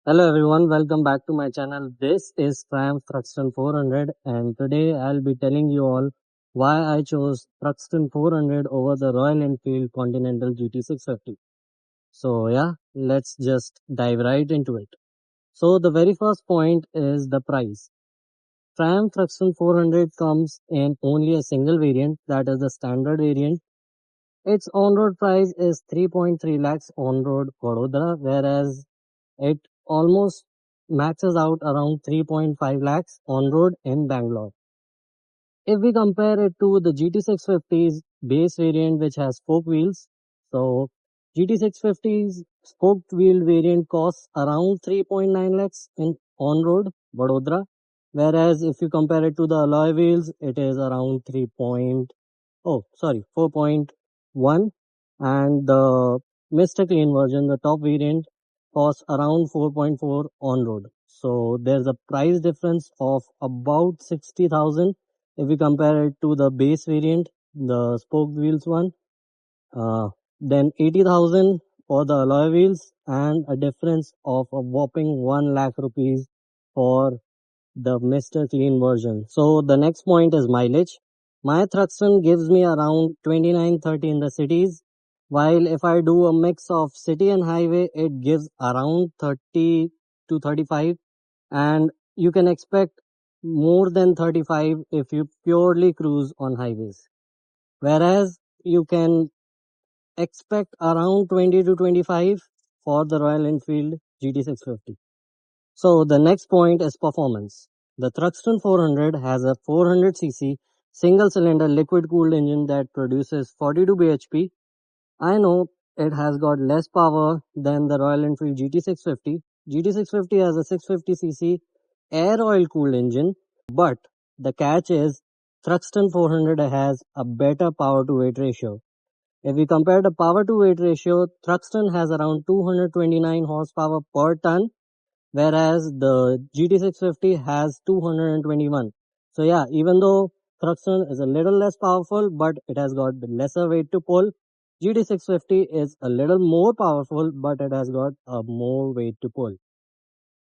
Hello everyone, welcome back to my channel. This is Triumph Thruxton 400 and today I'll be telling you all why I chose Thruxton 400 over the Royal Enfield Continental GT 650. So yeah, let's just dive right into it. So the very first point is the price. Triumph Thruxton 400 comes in only a single variant, that is the standard variant. Its on-road price is 3.3 lakhs on-road Vadodara, whereas it almost maxes out around 3.5 lakhs on road in Bangalore. If we compare it to the GT650's base variant, which has spoke wheels, so GT650's spoked wheel variant costs around 3.9 lakhs in on road Vadodara, whereas if you compare it to the alloy wheels, it is around 4.1, and the Mr. Clean version, the top variant, costs around 4.4 on road. So there's a price difference of about 60,000 if we compare it to the base variant, the spoked wheels one. Then 80,000 for the alloy wheels and a difference of a whopping 1 lakh rupees for the Mr. Clean version. So the next point is mileage. My Thruxton gives me around 29-30 in the cities, while if I do a mix of city and highway, it gives around 30 to 35, and you can expect more than 35 if you purely cruise on highways. Whereas you can expect around 20 to 25 for the Royal Enfield GT650. So the next point is performance. The Thruxton 400 has a 400cc single cylinder liquid cooled engine that produces 42 bhp. I know it has got less power than the Royal Enfield GT650. GT650 has a 650cc air oil cooled engine, but the catch is Thruxton 400 has a better power to weight ratio. If we compare the power to weight ratio, Thruxton has around 229 horsepower per ton, whereas the GT650 has 221. So yeah, even though Thruxton is a little less powerful, but it has got lesser weight to pull. GT650 is a little more powerful, but it has got a more weight to pull.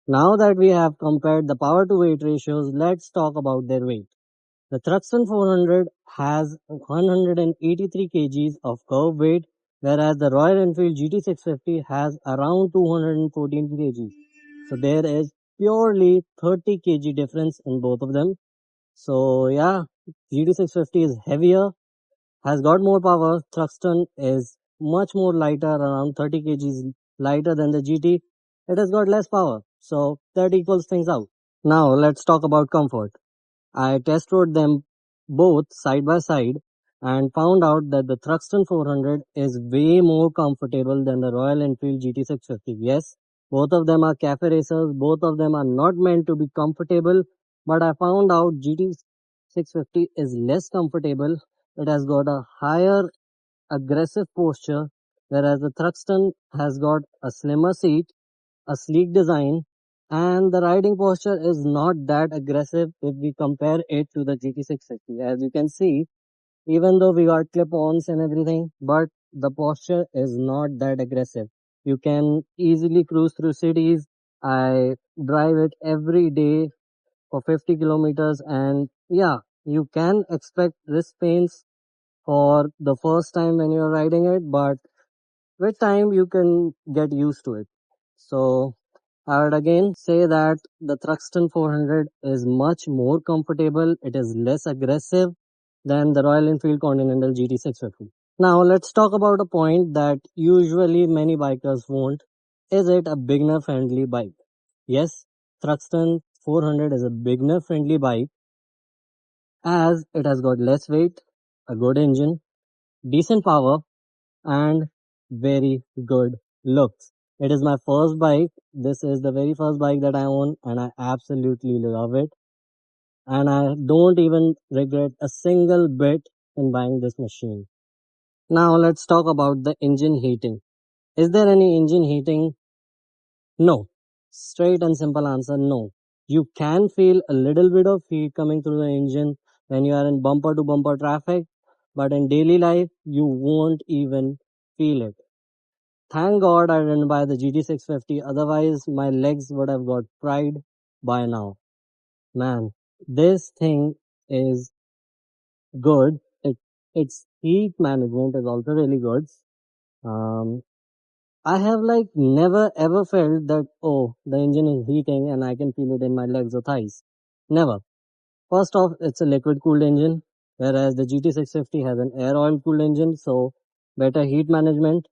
Now that we have compared the power to weight ratios, let's talk about their weight. The Thruxton 400 has 183 kgs of curb weight, whereas the Royal Enfield GT650 has around 214 kgs. So there is purely 30 kg difference in both of them. So yeah, GT650 is heavier, has got more power. Thruxton is much more lighter, around 30 kgs lighter than the GT. It has got less power. So that equals things out. Now let's talk about comfort. I test rode them both side by side and found out that the Thruxton 400 is way more comfortable than the Royal Enfield GT650. Yes, both of them are cafe racers, both of them are not meant to be comfortable, but I found out GT650 is less comfortable. It has got a higher aggressive posture, whereas the Thruxton has got a slimmer seat, a sleek design, and the riding posture is not that aggressive if we compare it to the GT650. As you can see, even though we got clip-ons and everything, but the posture is not that aggressive. You can easily cruise through cities. I drive it every day for 50 kilometers, and yeah, you can expect wrist pains for the first time when you're riding it, but with time you can get used to it. So I would again say that the Thruxton 400 is much more comfortable. It is less aggressive than the Royal Enfield Continental GT650. Now let's talk about a point that usually many bikers won't. Is it a beginner friendly bike? Yes, Thruxton 400 is a beginner friendly bike as it has got less weight, a good engine, decent power, and very good looks. It is my first bike. This is the very first bike that I own and I absolutely love it. And I don't even regret a single bit in buying this machine. Now let's talk about the engine heating. Is there any engine heating? No. Straight and simple answer, no. You can feel a little bit of heat coming through the engine when you are in bumper to bumper traffic, but in daily life, you won't even feel it. Thank God I didn't buy the GT650, otherwise my legs would have got fried by now. Man, this thing is good. Its heat management is also really good. Um, I have like never ever felt that, oh, the engine is heating and I can feel it in my legs or thighs. Never. First off, it's a liquid cooled engine, whereas the GT650 has an air oil cooled engine, so better heat management.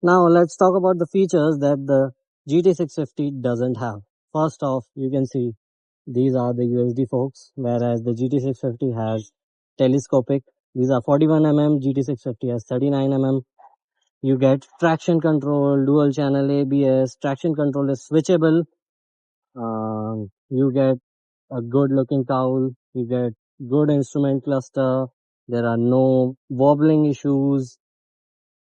Now let's talk about the features that the GT650 doesn't have. First off, you can see these are the USD forks, whereas the GT650 has telescopic. These are 41 mm, GT650 has 39 mm. You get traction control, dual channel ABS, traction control is switchable. You get a good looking cowl, you get good instrument cluster, there are no wobbling issues.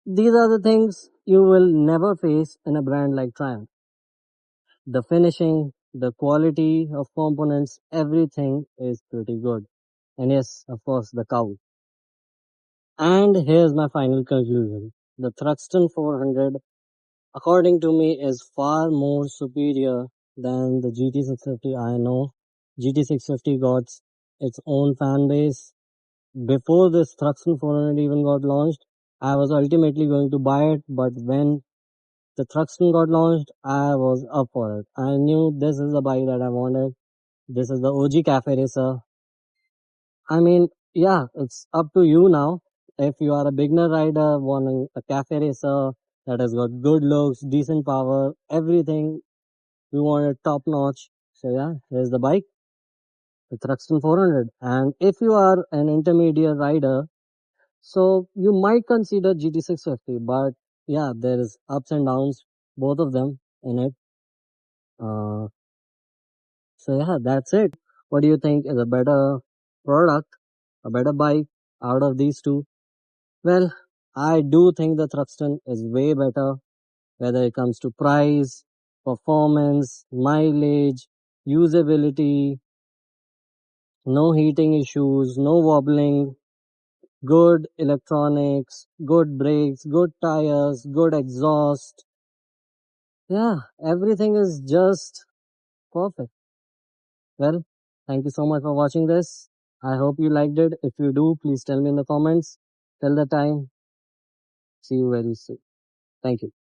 These are the things you will never face in a brand like Triumph. The finishing, the quality of components, everything is pretty good. And yes, of course, the cowl. And here's my final conclusion. The Thruxton 400, according to me, is far more superior than the GT650. I know GT650 got its own fan base. Before this Thruxton 400 even got launched, I was ultimately going to buy it, but when the Thruxton got launched, I was up for it. I knew this is the bike that I wanted. This is the OG cafe racer. I mean, yeah, it's up to you now. If you are a beginner rider wanting a cafe racer that has got good looks, decent power, everything, you want it top notch. So yeah, here's the bike, the Thruxton 400. And if you are an intermediate rider, so you might consider GT650, but yeah, there is ups and downs, both of them in it. Uh, so yeah, that's it. What do you think is a better product, a better bike out of these two? Well, I do think the Thruxton is way better, whether it comes to price, performance, mileage, usability, no heating issues, no wobbling, good electronics, good brakes, good tires, good exhaust. Yeah, everything is just perfect. Well, thank you so much for watching this. I hope you liked it. If you do, please tell me in the comments. Till the time, see you very soon. Thank you.